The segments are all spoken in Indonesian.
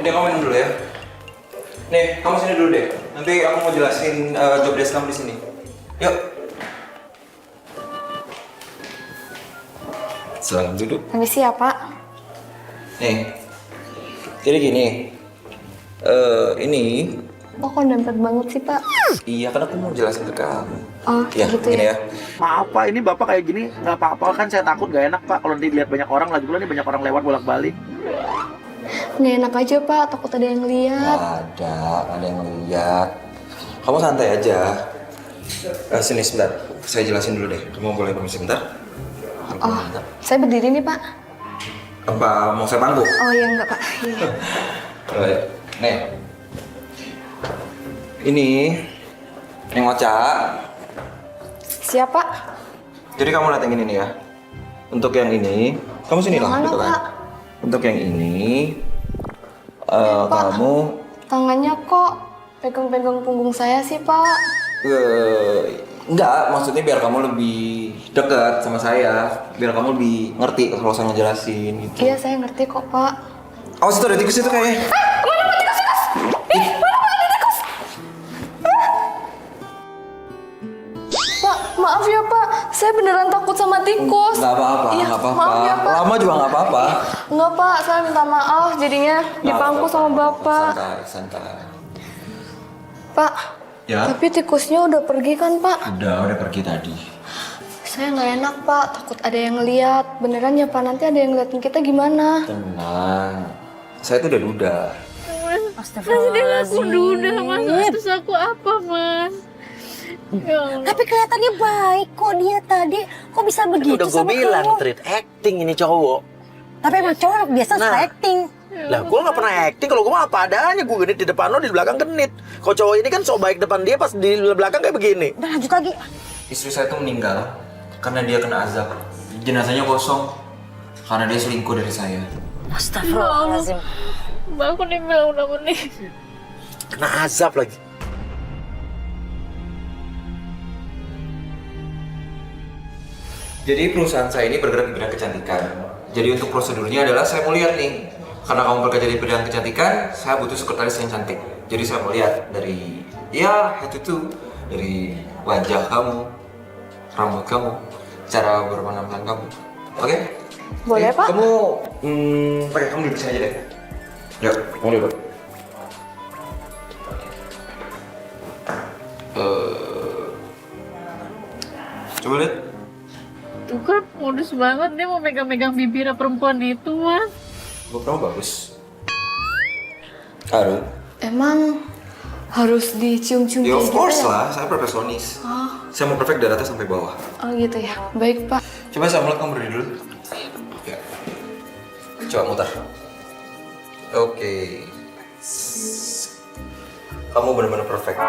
Ini kamu minum dulu ya. Nih, kamu sini dulu deh. Nanti aku mau jelasin job desk kamu di sini. Yuk. Selamat duduk. Permisi ya, Pak. Nih. Jadi gini. Ini. Kok dempet banget sih, Pak? Iya, kan aku mau jelasin ke kamu. Oh, Ya, gitu gini ya. ya. Maaf Pak, ini Bapak kayak gini nggak apa-apa kan, saya takut gak enak Pak kalau dilihat banyak orang, lagi pula nih banyak orang lewat bolak-balik. Nggak enak aja, Pak. Takut ada yang lihat. Ada yang lihat. Kamu santai aja. Sini sebentar. Saya jelasin dulu deh. Kamu boleh permisi sebentar? Oh, saya berdiri nih, Pak. Apa mau saya panggung? Oh, iya enggak, Pak. Iya. Nih. Ini Ocha. Siapa? Jadi kamu lihat yang ini nih ya. Untuk yang ini, kamu sini Yang lah, mana, gitu kan. Pak? Untuk yang ini, Pak. kamu Tangannya kok pegang-pegang punggung saya sih, Pak. enggak, maksudnya biar kamu lebih dekat sama saya, biar kamu lebih ngerti kalau saya ngejelasin gitu. Iya, saya ngerti kok, Pak. Awas itu ada tikus itu kayaknya. Pak, maaf ya, Pak. Saya beneran takut sama tikus. Nggak apa-apa, Iya, nggak apa-apa. maaf ya, Pak. Lama juga nggak apa-apa. Enggak, Pak. Saya minta maaf jadinya dipangku sama Bapak. Santai. Pak, Ya. tapi tikusnya udah pergi kan, Pak? Udah pergi tadi. Saya nggak enak, Pak. Takut ada yang lihat. Beneran ya, Pak? Nanti ada yang ngeliatin kita gimana? Tenang. Saya tuh udah duda. Mas dia aku duda, Mas. Terus aku apa, Mas? Ya Allah. Tapi kelihatannya baik kok dia tadi. Kok bisa begitu Udah gue sama bilang, kamu? treat acting ini cowok. Tapi emang cowok biasa suka Nah. acting. Lah gue gak pernah acting, kalau gue mah apa adanya. Gue genit di depan lo, di belakang genit. Kalau cowok ini kan so baik depan dia, pas di belakang kayak begini. Udah lanjut lagi. Istri saya tuh meninggal karena dia kena azab. Jenazahnya kosong karena dia selingkuh dari saya. Astagfirullahaladzim. Mbak aku nih bilang udah meninggal. Kena azab lagi. Jadi perusahaan saya ini bergerak di bidang kecantikan. Jadi untuk prosedurnya adalah saya mau lihat nih, karena kamu bekerja di bidang kecantikan, saya butuh sekretaris yang cantik. Jadi saya mau lihat dari head to toe, dari wajah kamu, rambut kamu, cara berpenampilan kamu. Oke? Boleh, Pak? Kamu pakai kamu duduk sini aja deh. Yuk, kamu duduk. Coba lihat. Tuh kan modus banget dia mau megang-megang bibir perempuan itu, Mas. Buat kamu bagus. Harum. Emang harus dicium-cium Ya of gitu course ya? lah, saya perfeksionis. Saya mau perfect dari atas sampai bawah. Oh gitu ya. Baik, Pak. Coba saya mulai, kamu berdiri dulu. Ya. Coba mutar. Oke. Kamu benar-benar perfect.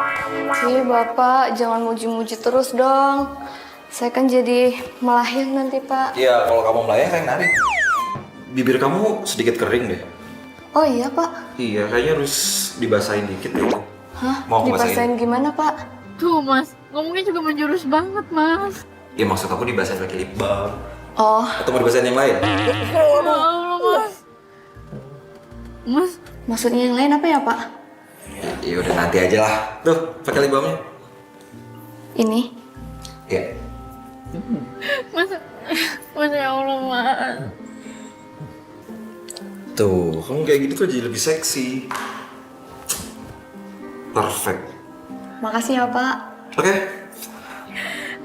Iya, Bapak. Jangan muji-muji terus dong. Saya kan jadi melayang nanti, Pak. Iya, kalau kamu melayang saya narik. Bibir kamu sedikit kering deh. Oh iya, Pak. Iya, kayaknya harus dibasahin dikit deh. Hah? Mau aku Dipasain basahin? gimana, Pak? Tuh, Mas. Ngomongnya juga menjurus banget, Mas. Ya maksud aku dibasahin pakai lip balm. Oh, Atau mau dibasahin yang lain? Ya Allah, Mas. Mas, maksudnya yang lain apa ya, Pak? Ya udah nanti aja lah. Tuh, pakai lip balmnya. Ini. Ya. Mas ya Allah, Mas. Tuh, kamu kayak gitu tuh jadi lebih seksi. Perfect. Makasih ya, Pak. Oke.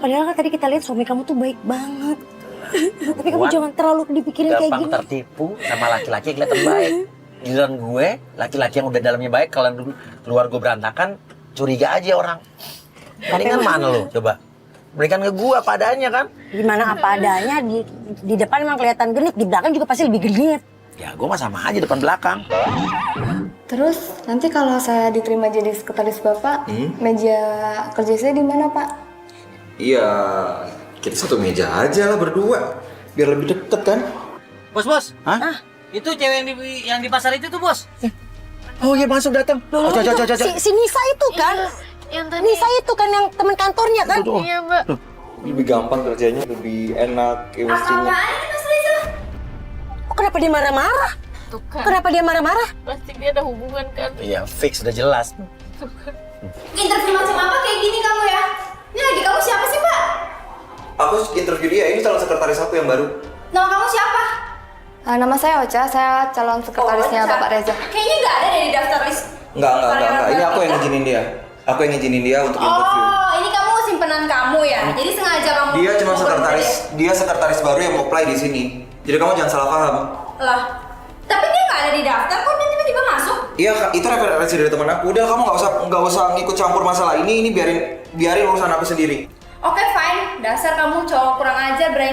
Padahal kan tadi kita lihat suami kamu tuh baik banget. Tapi kamu jangan terlalu dipikirin kayak Gampang gini. tertipu sama laki-laki yang kelihatan baik. Giliran gue, laki-laki yang udah dalamnya baik, kalau dulu keluar gue berantakan, curiga aja orang. Mendingan mana lo, coba? Mendingan ke gue apa adanya kan? Gimana apa adanya, di depan emang kelihatan genit, di belakang juga pasti lebih genit. Ya gue mah sama aja depan belakang. Terus nanti kalau saya diterima jadi sekretaris Bapak, meja kerja saya di mana, Pak? Iya, kita satu meja aja lah berdua. Biar lebih deket kan? Bos. Hah? Itu cewek yang di pasar itu tuh, Bos. Oh iya masuk datang. Oh, coba. Si Nisa itu kan, Yang tadi. Nisa itu kan yang teman kantornya kan. Iya, Mbak. Lebih gampang kerjanya, lebih enak chemistry-nya. Oh, kenapa dia marah-marah? Tuh kan, Kenapa dia marah-marah? pasti dia ada hubungan kan. Iya, fix udah jelas. Interview macam apa kayak gini kamu ya? Ini lagi kamu siapa sih, Mbak? Aku interview dia, ini calon sekretaris aku yang baru. Nama kamu siapa? Nama saya Ocha, saya calon sekretarisnya Ocha. Bapak Reza. Kayaknya nggak ada dari daftar list. Enggak. Ini aku yang ngizinin dia. Aku yang ngizinin dia untuk interview. Oh, ini kamu simpenan kamu ya? Jadi sengaja kamu... Dia cuma sekretaris baru yang mau apply di sini. Jadi kamu jangan salah paham. Lah, tapi dia nggak ada di daftar, kok dia tiba-tiba masuk? Iya, itu referensi dari teman aku. Udah kamu nggak usah ngikut campur masalah ini biarin urusan aku sendiri. Oke, fine. Dasar kamu cowok kurang ajar, Bray.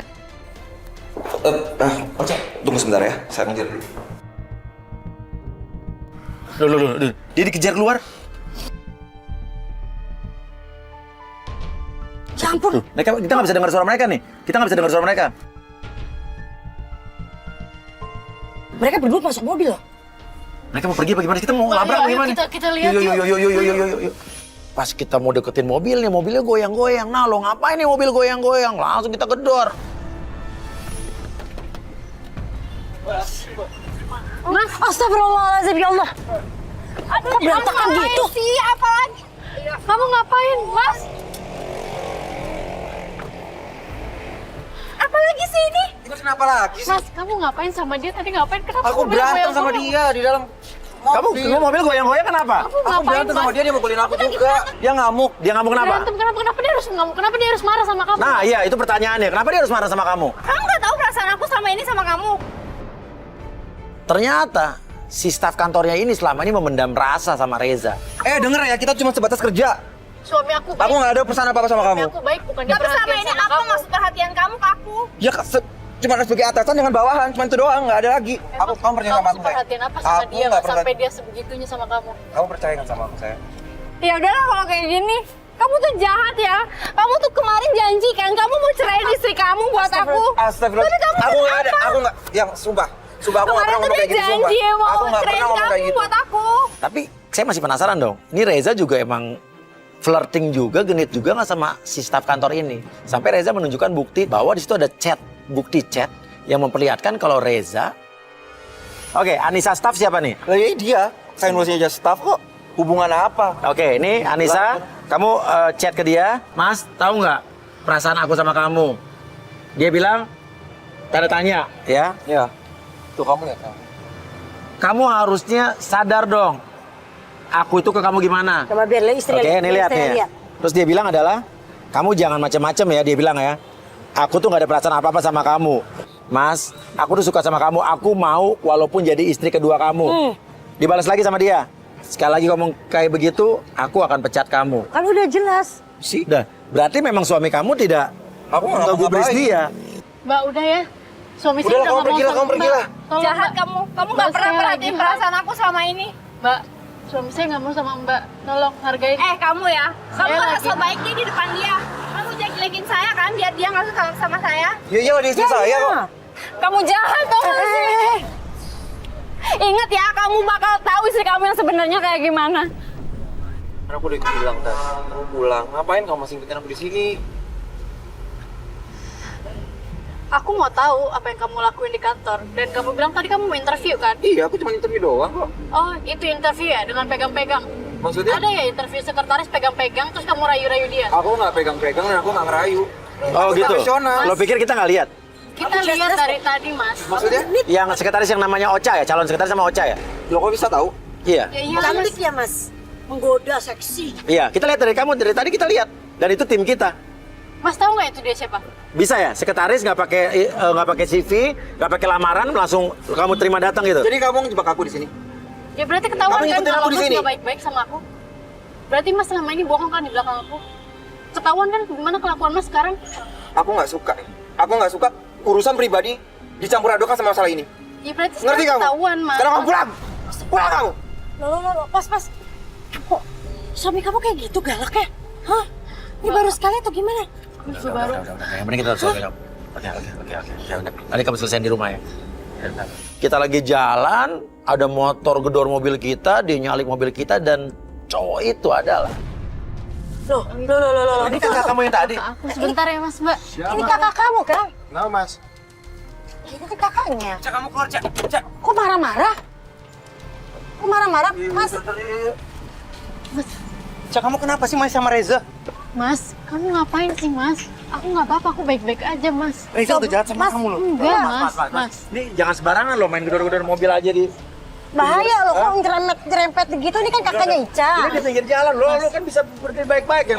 Ocha, tunggu sebentar ya. Saya ngejar dulu. Loh. Dia dikejar keluar. Ya ampun. Kita nggak bisa dengar suara mereka nih. Mereka berdua masuk mobil loh. Mereka mau pergi bagaimana? Kita mau labrak Ayo, bagaimana? kita lihat Yuk. Pas kita mau deketin mobil nih, mobilnya goyang-goyang. Nah, lo ngapain nih mobil goyang-goyang? Langsung kita gedor. Mas, astagfirullahaladzim ya Allah. Kok berantakan gitu? Sih, apa lagi? Kamu ngapain, Mas? Apa lagi sih ini? Terus kenapa lagi? Mas, kamu ngapain sama dia? Tadi ngapain? Kenapa Aku kamu bilang berantem sama goyang-goyang? dia di dalam Kamu mobil goyang-goyang kenapa? Kamu Aku ngapain, berantem sama Mas? dia mukulin aku juga. Dia ngamuk kenapa? Berantem, kenapa dia harus ngamuk? Kenapa dia harus marah sama kamu? Nah, iya itu pertanyaannya. Kenapa dia harus marah sama kamu? Kamu nggak tahu perasaan aku sama ini sama kamu? Ternyata si staf kantornya ini selama ini memendam rasa sama Reza. Denger ya, kita cuma sebatas kerja. Suami aku baik. Aku nggak ada pesan apa-apa sama kamu. Suami aku baik, bukan dia Tapi selama perhatian ini sama apa kamu. maksud perhatian kamu ke aku? Ya cuma sebagai atasan dengan bawahan, cuma itu doang, nggak ada lagi. Kamu percaya sama aku, sayang? perhatian apa sama Aku dia nggak sampai perhatian. dia sebegitunya sama kamu? Kamu percaya nggak sama aku, sayang? Ya udahlah kalau kayak gini. Kamu tuh jahat ya. Kamu tuh kemarin janji kan kamu mau ceraiin istri kamu buat aku. Astagfirullah. Tapi kamu Aku nggak ada, apa? aku nggak. Yang sumpah aku nggak Kemarin pernah tuh ngomong dia kayak gitu, sumpah. janji mau Aku nggak ceraiin pernah ngomong kayak kamu gitu. buat aku. Tapi saya masih penasaran dong. Ini Reza juga emang flirting juga, genit juga nggak sama si staf kantor ini. Sampai Reza menunjukkan bukti bahwa di situ ada bukti chat yang memperlihatkan kalau Reza. Oke, Anissa staf siapa nih? Lah ya dia, saya nulisnya aja staff kok. Hubungan apa? Oke, ini Anissa, kamu chat ke dia. Mas, tahu nggak perasaan aku sama kamu? Dia bilang tanda tanya, ya. Ya. Tuh kamu lihat. Kamu harusnya sadar dong. Aku itu ke kamu gimana? Coba biar istri Oke, ini lihat nih. Terus dia bilang adalah, kamu jangan macam-macam ya, dia bilang ya. Aku tuh nggak ada perasaan apa-apa sama kamu. Mas, aku tuh suka sama kamu. Aku mau walaupun jadi istri kedua kamu. Dibalas lagi sama dia. Sekali lagi ngomong kayak begitu, aku akan pecat kamu. Kan udah jelas. Dah, berarti memang suami kamu tidak Aku nggak gubris ngapain. dia. Mbak, udah ya. Suami Udahlah, saya kamu nggak mau pergilah, sama kamu pergilah. Mbak. Tolong, Jahat Mbak. kamu. Kamu Mbak, nggak pernah saya perhatiin lagi perasaan aku selama ini. Mbak, suami saya nggak mau sama Mbak. Tolong hargain. Kamu ya. Kamu Saya harus lagi- sebaik dia di depan dia. Kamu jelek-jelekin saya kan biar dia nggak suka sama saya. Ya iya, dia istri saya kok. Kamu jahat tau gak sih? Ingat ya, kamu bakal tahu istri kamu yang sebenarnya kayak gimana. Aku udah ikut bilang tadi. Kamu pulang. Ngapain kamu masih ngikutin aku di sini? Aku mau tahu apa yang kamu lakuin di kantor. Dan kamu bilang tadi kamu mau interview kan? Iya, aku cuma interview doang kok. Oh, itu interview ya? Dengan pegang-pegang? Maksudnya? Ada ya interview sekretaris pegang-pegang terus kamu rayu-rayu dia? Aku nggak pegang-pegang dan aku nggak ngerayu. Oh Aku gitu. profesional. Lo pikir kita nggak lihat? Kita lihat dari tadi, Mas. Maksudnya? Yang sekretaris yang namanya Ocha ya, calon sekretaris sama Ocha ya? Lo kok bisa tahu? Iya. Ya iya, Mas. Cantik ya mas. Menggoda, seksi. Iya, kita lihat dari kamu, dari tadi kita lihat. Dan itu tim kita. Mas tahu nggak itu dia siapa? Bisa ya, sekretaris nggak pakai CV, nggak pakai lamaran, langsung kamu terima datang gitu. Jadi kamu ngejebak aku di sini? Ya berarti ketahuan Kamu kan ngikutin kalau aku di Mas sini? nggak baik-baik sama aku. Berarti Mas selama ini bohong kan di belakang aku. Ketahuan kan gimana kelakuan Mas sekarang? Aku nggak suka. Aku nggak suka urusan pribadi dicampur adukan sama masalah ini. Ya berarti Ngerti sekarang kamu? ketahuan, Mas. Sekarang kamu pulang. Pulang kamu. Loh, pas. Kok suami kamu kayak gitu galak ya? Hah? Ini baru sekali atau gimana? Itu baru. Udah. Yang penting kita harus selesai. Oke. Ya udah. Nanti kamu selesaiin di rumah ya. Kita lagi jalan, ada motor gedor mobil kita, dia nyalip mobil kita dan cowok itu adalah. Loh. Ini kakak kamu yang tadi. Aku sebentar ya Mas, Mbak. Ini kakak kamu kan? Nah, Mas. Itu kan kakaknya. Cak, kamu keluar, Cak. Cak. Kok marah-marah? Kok marah-marah? Mas, Cak, kamu kenapa sih masih sama Reza? Mas, kamu ngapain sih mas? Aku nggak apa-apa, aku baik-baik aja mas. Reza udah jahat sama kamu loh. Enggak mas. Ini jangan sembarangan loh main gedor-gedor mobil aja di... bahaya loh kok nyerempet gitu. Ini kan kakaknya Ica. Ini di pinggir jalan loh, lo kan bisa berdiri baik-baik ya.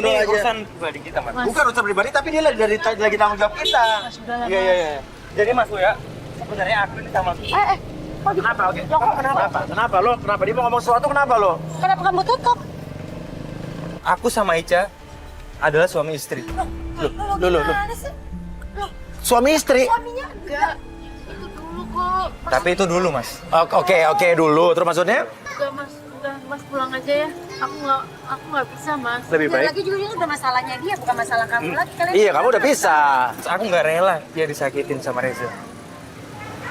Ini urusan pribadi kita, Mas. Bukan urusan pribadi, tapi dia lagi tanggung jawab kita. Iya. Jadi Mas lo ya, sebenarnya aku ini sama... Kenapa? Oke. Kenapa? Lo kenapa? Dia mau ngomong sesuatu kenapa lo? Kenapa kamu tutup? Aku sama Ica adalah suami istri. Loh. Suami istri? Enggak. Itu dulu kok. Tapi itu dulu, Mas. Oke dulu. Terus maksudnya? Enggak mas, udah mas pulang aja ya. Aku nggak bisa mas. Lebih baik. Lagi juga ini udah masalahnya dia, bukan masalah kamu lagi. Kalian Iya, kamu udah bisa. Aku nggak rela dia disakitin sama Reza.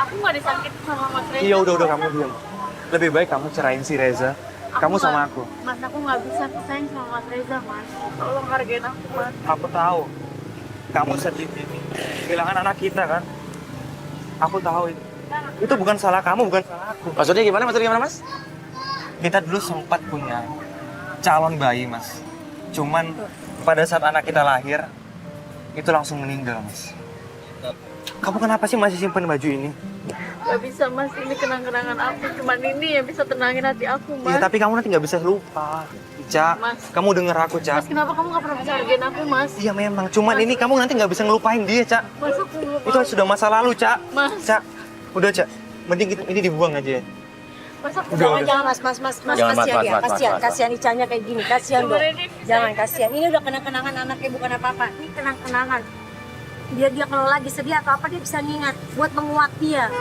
Aku nggak disakitin sama mas Reza. Iya, udah kamu diam. Lebih baik kamu cerain si Reza. Kamu sama aku. Mas, aku nggak bisa sayang sama mas Reza mas. Tolong hargain aku mas. Aku tahu. Kamu sedih ini. Kehilangan anak kita kan? Aku tahu itu. Itu bukan salah kamu, bukan salah aku. Maksudnya gimana, Mas? Kita dulu sempat punya calon bayi, Mas. Cuman pada saat anak kita lahir, itu langsung meninggal, Mas. Kamu kenapa sih masih simpen baju ini? Gak bisa mas, ini kenang-kenangan aku. Cuman ini yang bisa tenangin hati aku mas. Iya, tapi kamu nanti nggak bisa lupa. Ica, Mas. kamu denger aku, Ca. Mas, kenapa kamu nggak pernah bisa hargain aku mas? Iya memang, cuman ini kamu nanti nggak bisa ngelupain dia, Ca. Mas, aku nggak Itu mau. sudah masa lalu, Ca. Mas. Ca, udah, Ca. Mending ini dibuang aja ya. Mas, aku Jangan, Mas, Jangan, kasihan Mas, dia, Mas, kasihan, Mas. kasihan Icanya kayak gini, kasihan dong. Kemarin ini Jangan, kasihan. Ini udah kenang-kenangan anaknya, bukan apa-apa. Ini kenang-kenangan. Dia kalau lagi sedih atau apa dia bisa ngingat buat menguat dia.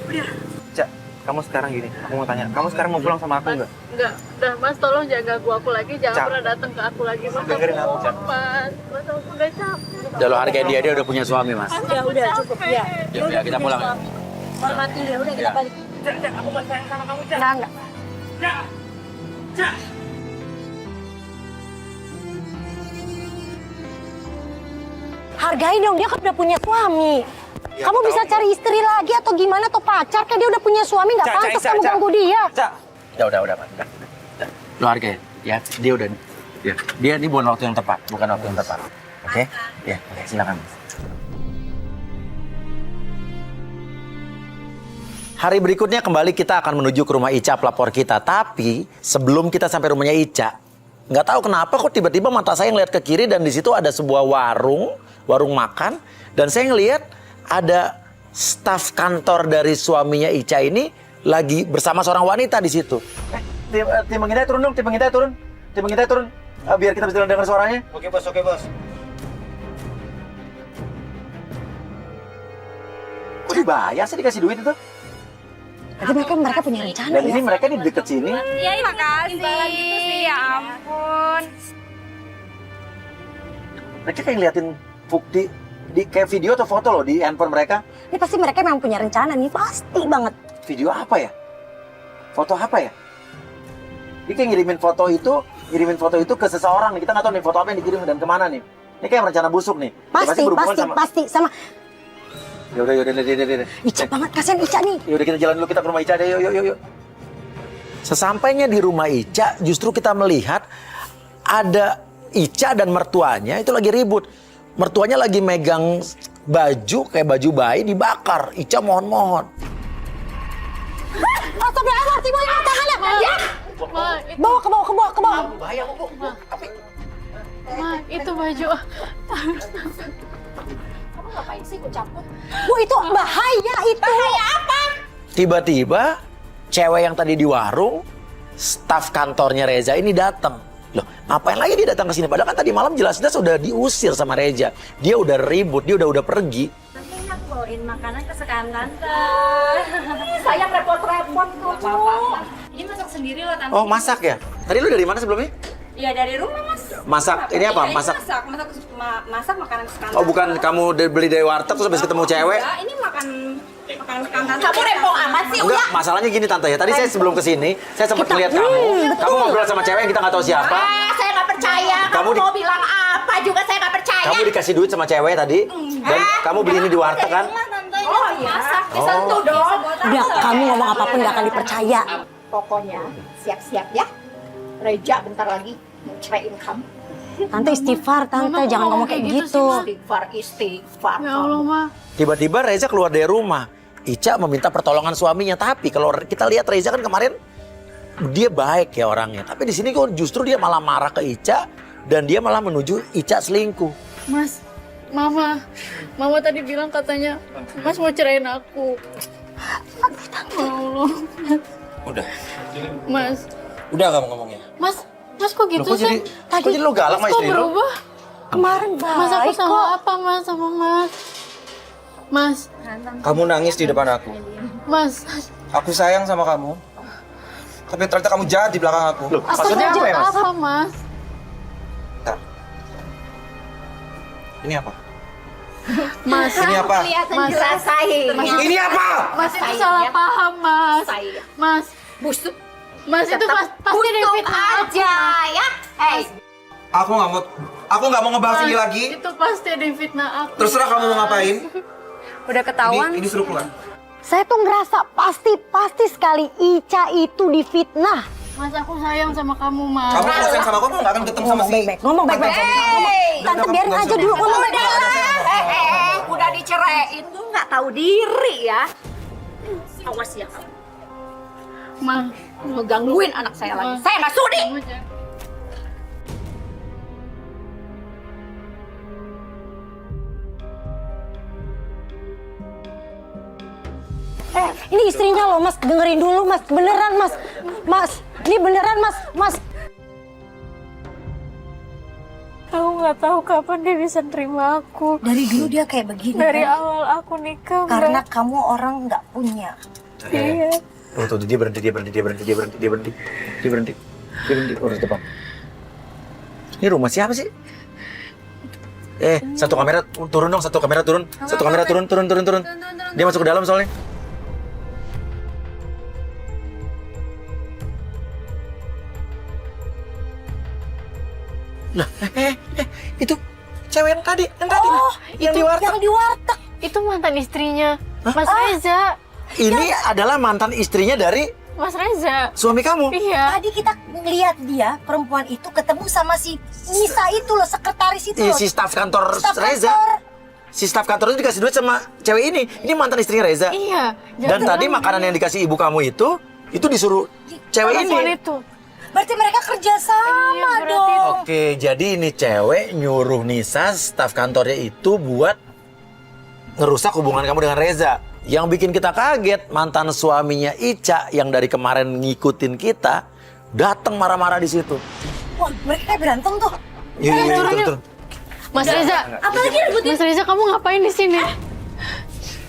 Udah. Ca, kamu sekarang gini, aku mau tanya. Kamu sekarang mau pulang sama aku nggak? Enggak, udah mas tolong jangan ganggu aku lagi, jangan Ca. pernah datang ke aku lagi mas. Dengerin aku, Ca. Mas, aku udah capek. Udah lo hargain dia udah punya suami, Mas. Ya udah cukup ya. Ya, kita pulang. Hormati dia, udah kita balik. Aku mau sayang sama kamu, Ca. Enggak. Hargai dong, dia kan udah punya suami. Ya, Kamu aku bisa tahu. cari istri lagi atau gimana atau pacar, kayak dia udah punya suami, nggak Ca, pantas Ca, kamu Ca. ganggu dia. Ca, Udah, Mas. Udah. Lo hargain, ya. Dia udah. Ya. Dia ini bukan waktu yang tepat, bukan waktu yang tepat. Oke? Ya, oke, silakan. Hari berikutnya kembali kita akan menuju ke rumah Ica pelapor kita. Tapi sebelum kita sampai rumahnya Ica, nggak tahu kenapa kok tiba-tiba mata saya ngeliat ke kiri dan di situ ada sebuah warung makan. Dan saya ngeliat ada staf kantor dari suaminya Ica ini lagi bersama seorang wanita di situ. Tim kita turun dong, tim kita turun. Biar kita bisa dengar suaranya. Oke, Bos, oke, Bos. Kok dibayar sih dikasih duit itu? Jadi mereka punya rencana Dan ya. ini mereka di deket sini. Iya, makasih. Gitu sih, ya ampun. Mereka kayak ngeliatin bukti di kayak video atau foto loh di handphone mereka. Ini pasti mereka memang punya rencana nih, pasti banget. Video apa ya? Foto apa ya? Dia kayak ngirimin foto itu ke seseorang nih. Kita nggak tahu nih foto apa yang dikirim dan kemana nih. Ini kayak rencana busuk nih. Dia Pasti sama. Yaudah. Ica banget, kasihan Ica nih. Yaudah kita jalan dulu, kita ke rumah Ica deh, yuk. Sesampainya di rumah Ica, justru kita melihat ada Ica dan mertuanya itu lagi ribut. Mertuanya lagi megang baju, kayak baju bayi dibakar. Ica mohon-mohon. Astagfirullahaladzim, mau tangannya. Ya. Ma, itu, Bawa ke bawah. Bahaya, Bu. ma, itu baju. Ngapain sih ikut campur? Bu, itu bahaya itu. Bahaya apa? Tiba-tiba cewek yang tadi di warung, staf kantornya Reza ini datang. Loh, ngapain lagi dia datang ke sini? Padahal kan tadi malam jelas-jelas udah diusir sama Reza. Dia udah ribut, dia udah pergi. Nanti aku bawain makanan kesukaan tante. Saya repot-repot tuh, Bu. Ini masak sendiri loh, tante. Oh, masak ya? Tadi lu dari mana sebelumnya? Iya, dari rumah, Mas. Masak, ini apa? Iya, Masak? masak makanan kesukaan Oh, bukan kamu beli dari warteg terus habis ketemu cewek? Enggak, ini makanan kesukaan tante. Kamu rempong amat sih, Enggak, masalahnya gini Tante ya. Tadi saya sebelum kesini, saya sempat melihat kamu. Kamu ngobrol sama cewek yang kita nggak tahu siapa. Saya nggak percaya. Kamu Kamu di- mau bilang apa juga saya nggak percaya. Kamu dikasih duit sama cewek tadi. Dan kamu beli ini di warteg kan? Dari rumah, tante. masak. Disentuh dong. Udah, kamu ngomong apapun gak akan dipercaya. Pokoknya siap-siap ya. Reja bentar lagi mau ceraiin kamu. Tante istighfar, Tante. Jangan ngomong kayak gitu. Istighfar. Ya Allah, Ma. Tiba-tiba Reza keluar dari rumah. Ica meminta pertolongan suaminya, tapi kalau kita lihat Reza kan kemarin dia baik ya orangnya. Tapi di sini kok justru dia malah marah ke Ica dan dia malah menuju Ica selingkuh. Mas, Mama tadi bilang katanya Mas mau cerain aku. Ya Allah. Udah. Mas, Udah kamu ngomongnya. Mas kok gitu Loh, kok sih? jadi lo galak sama Kok istri lo? berubah? Kemarin baik Mas, aku kok. salah apa, Mas, sama Mas? Mas, Kamu nangis di depan aku. Mas, Aku sayang sama kamu. Tapi ternyata kamu jahat di belakang aku. Loh, aku maksudnya apa ya, Mas? apa, Mas? Bentar. Ini apa? Mas, Ini apa? Kelihatan Mas. jelas sayang. Ini apa? Mas itu salah paham, Mas. Sayang. Mas, Busuk. Mas itu pasti dia fitnah aku. aja ya. Aku nggak mau ngebahas ini lagi. Itu pasti ada yang fitnah aku. Terserah kamu mau ngapain. Udah ketahuan. Ini suruh keluar. Saya tuh ngerasa pasti sekali Ica itu difitnah. Mas, aku sayang sama kamu, Mas. Kamu kalau sayang sama aku nggak akan ketemu sama si. Ngomong baik-baik. Tante biarin aja dulu ngomong baik-baik. Udah diceraiin tuh nggak tahu diri ya. Awas ya kamu. Mas, Ngegangguin anak saya lagi. Saya nggak sudi. kamu jangan. Ini istrinya loh, Mas. Dengerin dulu, Mas. Beneran, Mas. Mas, ini beneran, Mas. Aku nggak tahu kapan dia bisa terima aku. Dari dulu dia kayak begini. Dari kan? awal aku nikah, Karena kamu orang nggak punya. Iya. Tuh, dia berhenti. Urus depan. Ini rumah siapa sih? Satu kamera turun dong, satu kamera turun. Turun. Dia masuk ke dalam soalnya. Lah, itu cewek yang tadi. Yang di warteg. Yang di warteg. Itu mantan istrinya, Mas Reza. Ini adalah mantan istrinya dari Mas Reza. suami kamu. Iya. Tadi kita ngeliat dia, perempuan itu ketemu sama si Nisa itu loh, sekretaris itu Iya, loh. si staf kantor Staf Reza. kantor. Si staf kantor itu dikasih duit sama cewek ini. Ini mantan istrinya Reza. Iya. Dan tadi makanan yang dikasih ibu kamu itu disuruh cewek ini. itu. Berarti mereka kerja sama Iya, berarti dong. Oke, jadi ini cewek nyuruh Nisa, staf kantornya itu buat ngerusak hubungan kamu dengan Reza. Yang bikin kita kaget, mantan suaminya Ica yang dari kemarin ngikutin kita, datang marah-marah di situ. Wah, mereka kayak berantem tuh. Iya, turun. Mas Reza. Apalagi rebutin. Mas Reza, kamu ngapain di sini?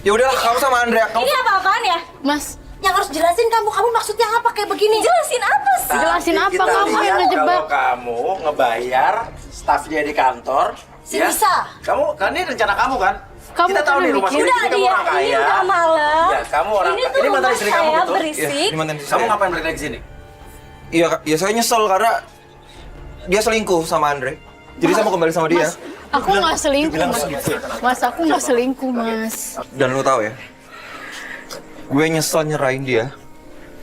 Ya udahlah, kamu sama Andrea. Kamu Ini apa-apaan ya? Mas, Yang harus jelasin kamu maksudnya apa kayak begini? Jelasin apa sih? jelasin apa Kita kamu yang lihat ngejebak? Kalau kamu ngebayar staf dia di kantor, Si Nisa. Kamu kan ini rencana kamu kan? Kamu kita tahu kan nih rumah bikin. sini Udah kamu dia, orang kaya. ini udah malam. Ya, kamu orang Ini tuh ini mantan rumah istri kamu saya betul? berisik. Ini mantan istri Kamu saya. ngapain balik lagi sini? Iya, saya nyesel karena dia selingkuh sama Andre. Jadi saya mau kembali sama dia. Aku nggak selingkuh, Mas. Mas, aku nggak selingkuh, Mas. Dan lu tahu ya, gue nyesel nyerahin dia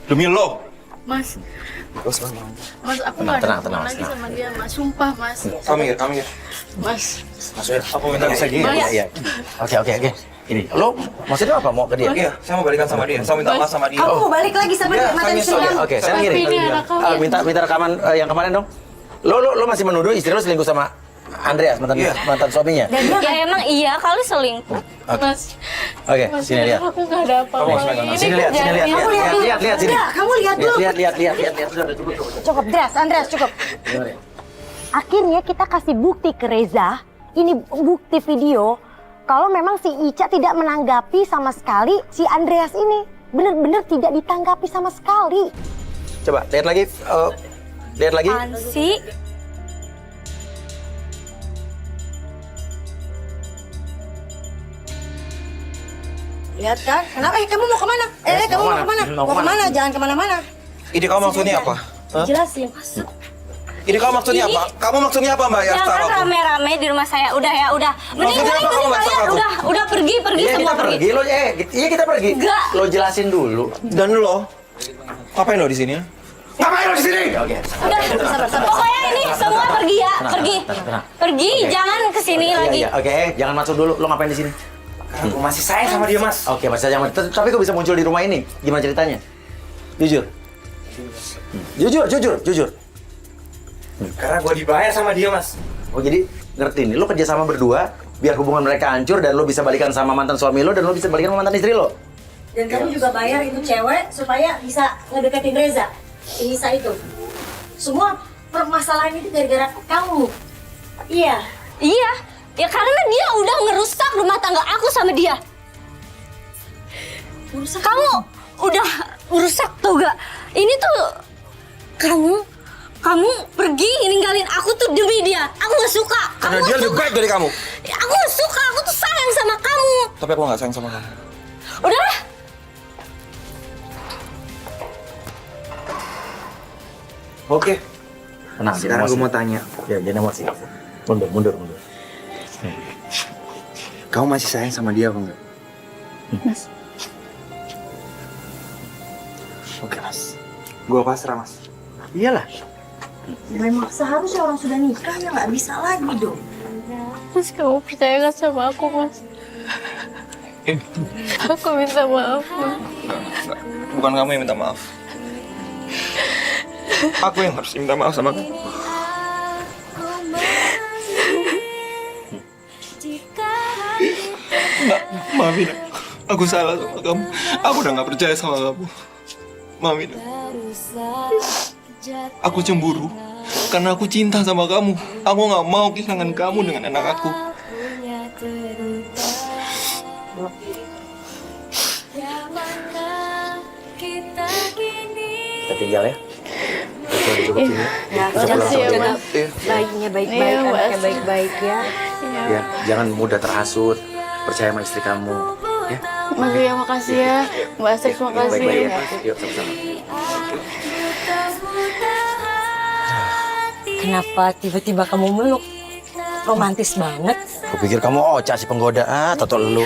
demi lo. Mas, Terus Mas, Mas, aku nggak ada tenang, hubungan Mas, lagi tenang. sama dia, Mas. Sumpah, Mas. kamu ya. Mas, Maksudnya Aku minta bisa gini. Iya, iya. Oke. Ini, lo maksudnya apa? Mau ke dia? Iya, saya mau balikan sama dia. Saya minta maaf sama dia. Kamu mau balik lagi sama Ya, dia mantan saya istri nyesel. kamu? Oke, sekarang gini. Tapi ini anak kamu. Minta rekaman yang kemarin dong. Lo masih menuduh istri lo selingkuh sama Andreas, mantan suaminya? Ya emang iya kali selingkuh. Mas. Oke, Mas, sini lihat. aku nggak ada apa-apa. Sini lihat. Kamu lihat dulu. Lihat sini. Udah, kamu lihat dulu. Lihat. Sudah, cukup. Cukup, Andreas, cukup. Akhirnya kita kasih bukti ke Reza, ini bukti video, kalau memang si Ica tidak menanggapi sama sekali si Andreas ini. Bener-bener tidak ditanggapi sama sekali. Coba, lihat lagi. Lihat lagi. Ansi. Lihat kan? Kenapa? Kamu mau kemana? Kamu mau kemana? Mau kemana? Jangan kemana-mana. Ide kamu maksudnya apa? Jelasin. Ini kamu maksudnya apa? Kamu maksudnya apa Mbak Yasta? Jangan rame-rame di rumah saya. Udah ya, udah. Mending Maksudnya apa kamu masak aku? udah pergi Iya semua kita pergi, lo iya kita pergi. Enggak. Lo jelasin dulu. Dan lo? Ngapain lo di sini? Ngapain lo di sini? Oke. Udah, pokoknya ini semua pergi ya, pergi. tenang. Pergi, jangan kesini lagi. Iya, oke. Jangan masuk dulu. Lo ngapain di sini? Aku masih sayang sama dia Mas. Oke, Mas jangan. Tapi kok bisa muncul di rumah ini? Gimana ceritanya? Jujur. Jujur. Karena gue dibayar sama dia Mas. Oh jadi ngerti nih, lo kerja sama berdua biar hubungan mereka hancur dan lo bisa balikan sama mantan suami lo dan lo bisa balikan sama mantan istri lo. Dan kamu juga bayar itu cewek supaya bisa ngedeketin Reza. Nisa itu. Semua permasalahan itu gara-gara kamu. Iya. Iya, ya karena dia udah ngerusak rumah tangga aku sama dia. Kamu udah merusak tuh gak? Ini tuh kamu pergi ninggalin aku tuh demi dia. Aku gak suka. Karena dia lebih baik dari kamu. Aku gak suka. Aku tuh sayang sama kamu. Tapi aku gak sayang sama kamu. Udah. Oke. Tenang, Sekarang gue mau tanya. Ya, jangan emosi. Mundur. Kamu masih sayang sama dia apa enggak? Mas, Oke Mas. Gue pasrah Mas. Iyalah. Memang seharusnya orang sudah nikah ya nggak bisa lagi dong. Mas, kamu percaya gak sama aku, Mas? Aku minta maaf, Mas. Enggak. Bukan kamu yang minta maaf. Aku yang harus minta maaf sama kamu. Mbak, maafin aku. Aku salah sama kamu. Aku udah gak percaya sama kamu. Maafin aku. Aku cemburu karena aku cinta sama kamu. Aku gak mau kehilangan kamu dengan anak aku. Kita tinggal ya. Ya, Makasih ya, Mas. bayinya baik-baik, Iya, Mas. anaknya baik-baik ya. Ya, jangan mudah terhasut. Percaya sama istri kamu. Ya. Makasih ya. Mbak Astrid, makasih. Baik-baik ya. Yuk sama-sama. Kenapa tiba-tiba kamu meluk? Romantis banget. Aku pikir kamu Ocha si penggoda. Toto lu.